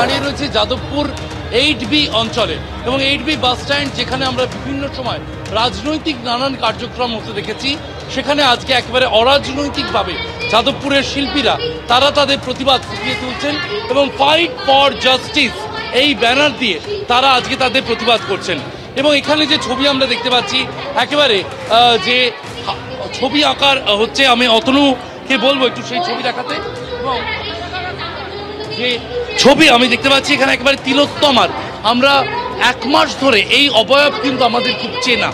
দাঁড়িয়ে রয়েছে যাদবপুর 8B অঞ্চলে এবং 8B বাস স্ট্যান্ড, যেখানে আমরা বিভিন্ন সময় রাজনৈতিক নানান কার্যক্রম হতে দেখেছি, সেখানে আজকে একেবারে অরাজনৈতিকভাবে যাদবপুরের শিল্পীরা তারা তাদের প্রতিবাদ ফুটিয়ে তুলছেন এবং ফাইট ফর জাস্টিস এই ব্যানার দিয়ে তারা আজকে তাদের প্রতিবাদ করছেন। এবং এখানে যে ছবি আমরা দেখতে পাচ্ছি, একেবারে যে ছবি আঁকার হচ্ছে, আমি অতনুকে বলবো একটু সেই ছবি দেখাতে। এবং যে ছবি আমি দেখতে পাচ্ছি এখানে একেবারে তিলোত্তমার, আমরা 1 মাস ধরে এই অবয়ব কিন্তু আমাদের খুব চেনা,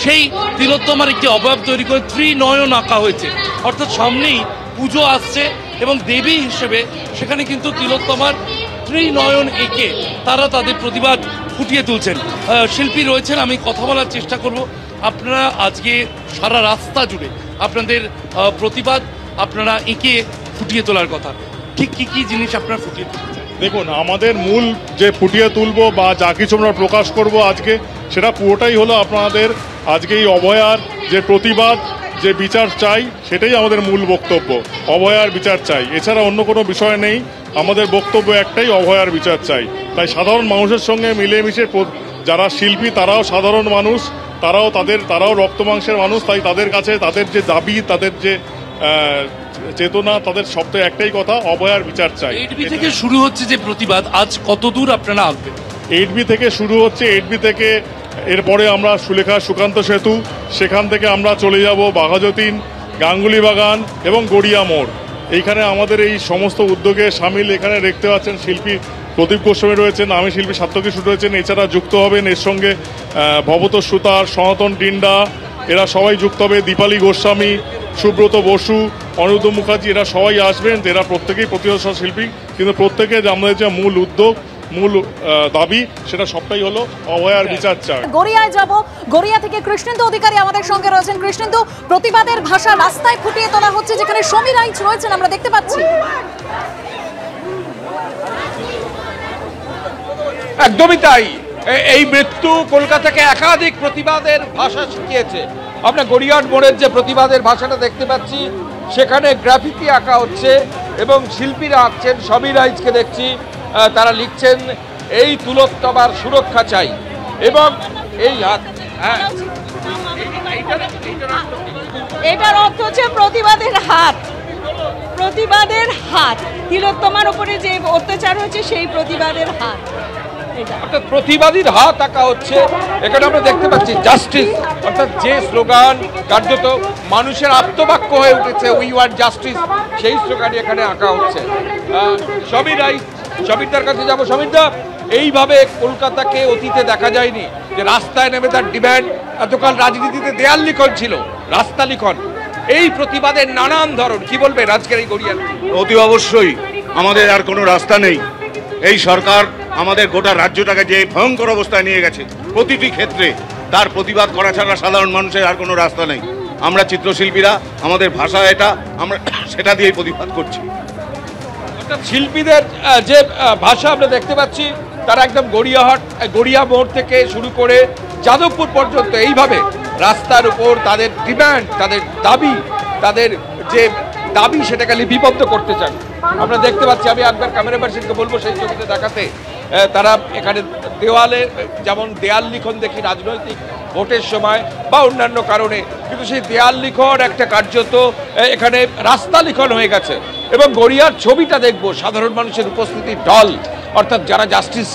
সেই তিলোত্তমার একটি অবয়ব তৈরি করে ত্রিনয়ন আঁকা হয়েছে, অর্থাৎ সামনেই পুজো আসছে এবং দেবী হিসেবে সেখানে কিন্তু তিলোত্তমার ত্রিনয়ন এঁকে তারা তাদের প্রতিবাদ ফুটিয়ে তুলছেন। শিল্পী রয়েছেন, আমি কথা বলার চেষ্টা করব। আপনারা আজকে সারা রাস্তা জুড়ে আপনাদের প্রতিবাদ আপনারা এঁকে ফুটিয়ে তোলার কথা, ঠিক কি জিনিস আপনারা ফুটিয়ে তুলছেন? দেখুন, আমাদের মূল যে ফুটিয়ে তুলবো বা যা কিছু আমরা প্রকাশ করব আজকে, সেটা পুরোটাই হলো আপনাদের আজকে এই অভয়ার যে প্রতিবাদ, যে বিচার চাই, সেটাই আমাদের মূল বক্তব্য। অভয়ার বিচার চাই, এছাড়া অন্য কোনো বিষয় নেই। আমাদের বক্তব্য একটাই, অভয়ার বিচার চাই। তাই সাধারণ মানুষের সঙ্গে মিলেমিশে যারা শিল্পী তারাও সাধারণ মানুষ, তারাও রক্ত মাংসের মানুষ। তাই তাদের কাছে তাদের যে দাবি, তাদের যে চেতনা, তাদের শব্দে একটাই কথা, অভয়ার বিচার চাই। 8B থেকে শুরু হচ্ছে যে প্রতিবাদ, আজ কত দূর আপনারা আসবেন? 8B থেকে শুরু হচ্ছে। 8B থেকে এরপরে আমরা সুলেখা সুকান্ত সেতু, সেখান থেকে আমরা চলে যাব বাঘাযতীন, গাঙ্গুলি বাগান এবং গড়িয়া মোড়। এইখানে আমাদের এই সমস্ত উদ্যোগে সামিল। এখানে দেখতে পাচ্ছেন শিল্পী প্রদীপ গোস্বামী রয়েছেন, আমি শিল্পী সাত্যকী রয়েছেন, এছাড়া যুক্ত হবেন এর সঙ্গে ভবত সুতার, সনাতন ডিন্ডা, এরা সবাই যুক্ত হবে, দীপালি গোস্বামী, সুব্রত বসু, অনিরুদ্ধ মুখার্জি, এরা সবাই আসবেন। এরা প্রত্যেকেই প্রতিভাশালী শিল্পী, কিন্তু প্রত্যেকে আমাদের যে মূল উদ্যোগ, মূল দাবি, সেটা সবটাই হলো অভয়ার বিচার চাই। গড়িয়ায় যাব, গড়িয়া থেকে কৃষ্ণেন্দু অধিকারী আমাদের সঙ্গে রয়েছেন। কৃষ্ণেন্দু, প্রতিবাদের ভাষা রাস্তায় ফুটিয়ে তোলা হচ্ছে, যেখানে সমীর রাইচ রয়েছেন আমরা দেখতে পাচ্ছি। একদমই তাই। এই মৃত্যু কলকাতাকে একাধিক প্রতিবাদের ভাষা শিখিয়েছে। আমরা গড়িয়ার মোড়ের যে প্রতিবাদের ভাষাটা দেখতে পাচ্ছি, সেখানে গ্রাফিতি আঁকা হচ্ছে এবং শিল্পীরা আঁকছেন। সমীর রাইচকে দেখছি, তারা লিখছেন এই তিলোত্তমার সুরক্ষা চাই। এবং এই এটার অর্থ হচ্ছে প্রতিবাদের হাত, প্রতিবাদের হাত, তিলোত্তমার উপরে যে অত্যাচার হচ্ছে সেই প্রতিবাদের হাত, অর্থাৎ প্রতিবাদীর হাত আঁকা হচ্ছে। এখানে আমরা দেখতে পাচ্ছি জাস্টিস, অর্থাৎ যে স্লোগান কার্যত মানুষের আত্মবাক্য হয়ে উঠেছে, উই ওয়ান্ট জাস্টিস, সেই স্লোগানই এখানে আঁকা হচ্ছে। সমীর রাইচ, সমীরদার কাছে যাবো। সমীরদা, এইভাবে কলকাতাকে অতীতে দেখা যায়নি যে রাস্তায় নেমে তার ডিম্যান্ড। এতকাল রাজনীতিতে দেয়াল লিখন ছিল, রাস্তা লিখন। এই প্রতিবাদের নানান ধরন, কি বলবেন আজকের এই গড়িয়ার? অতি অবশ্যই আমাদের আর কোনো রাস্তা নেই। এই সরকার আমাদের গোটা রাজ্যটাকে যে ভয়ঙ্কর অবস্থায় নিয়ে গেছে, প্রতিটি ক্ষেত্রে তার প্রতিবাদ করা ছাড়া সাধারণ মানুষের আর কোনো রাস্তা নেই। আমরা চিত্রশিল্পীরা, আমাদের ভাষা এটা, আমরা সেটা দিয়েই প্রতিবাদ করছি। অর্থাৎ শিল্পীদের যে ভাষা আমরা দেখতে পাচ্ছি, তারা একদম গড়িয়া মোড় থেকে শুরু করে যাদবপুর পর্যন্ত এইভাবে রাস্তার উপর তাদের ডিম্যান্ড, তাদের দাবি, তাদের যে দাবি সেটাকে লিপিবদ্ধ করতে চান। আমরা দেখতে পাচ্ছি, আমি একবার ক্যামেরা পার্সনকে বলবো সেই ছবিতে দেখাতে। তারা এখানে দেওয়ালে যেমন দেয়াল লিখন দেখি রাজনৈতিক ভোটের সময় বা অন্যান্য কারণে, কিন্তু সেই দেয়াল লিখন একটা কার্যত এখানে রাস্তা লিখন হয়ে গেছে। এবং গড়িয়ার ছবিটা দেখবো, সাধারণ মানুষের উপস্থিতির ঢল, অর্থাৎ যারা জাস্টিস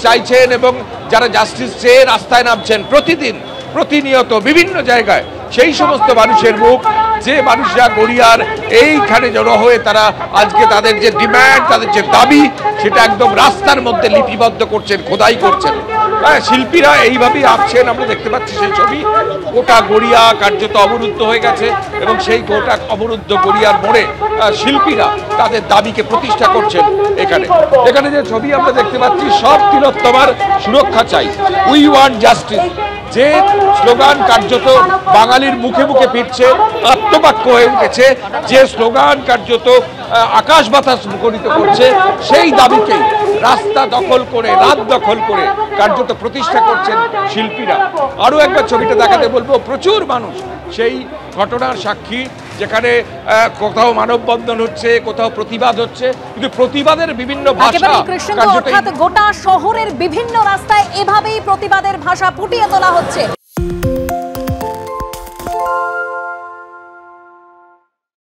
চাইছেন এবং যারা জাস্টিস চেয়ে রাস্তায় নামছেন প্রতিদিন, প্রতিনিয়ত বিভিন্ন জায়গায়, সেই সমস্ত মানুষের মুখ, যে মানুষরা গড়িয়ার এইখানে জড়ো হয়ে তারা আজকে তাদের যে ডিম্যান্ড, তাদের যে দাবি, সেটা একদম রাস্তার মধ্যে লিপিবদ্ধ করছেন, খোদাই করছেন। শিল্পীরা এইভাবেই আঁকছেন, আমরা দেখতে পাচ্ছি সেই ছবি। গোটা গড়িয়া কার্যত অবরুদ্ধ হয়ে গেছে এবং সেই গোটা অবরুদ্ধ গড়িয়ার মোড়ে শিল্পীরা তাদের দাবিকে প্রতিষ্ঠা করছেন। এখানে যে ছবি আমরা দেখতে পাচ্ছি, সব তিলোত্তমার সুরক্ষা চাই, উই ওয়ান্ট জাস্টিস, যে স্লোগান কার্যত বাঙালির মুখে মুখে ফিরছে, আত্মবাক্য হয়ে উঠেছে, যে স্লোগান কার্যত আকাশ বাতাস মুখরিত করছে, সেই দাবিকেই রাস্তা দখল করে, রাত দখল করে কার্যত প্রতিষ্ঠা করছেন শিল্পীরা। আরও একবার ছবিটা দেখাতে বলবো, প্রচুর মানুষ সেই ঘটনার সাক্ষী, যেখানে কোথাও মানববন্ধন হচ্ছে, কোথাও প্রতিবাদ হচ্ছে, কিন্তু প্রতিবাদের বিভিন্ন ভাষা একেবারে কৃষ্ণেন্দু, অর্থাৎ গোটা শহরের বিভিন্ন রাস্তায় এভাবেই প্রতিবাদের ভাষা ফুটিয়ে তোলা হচ্ছে।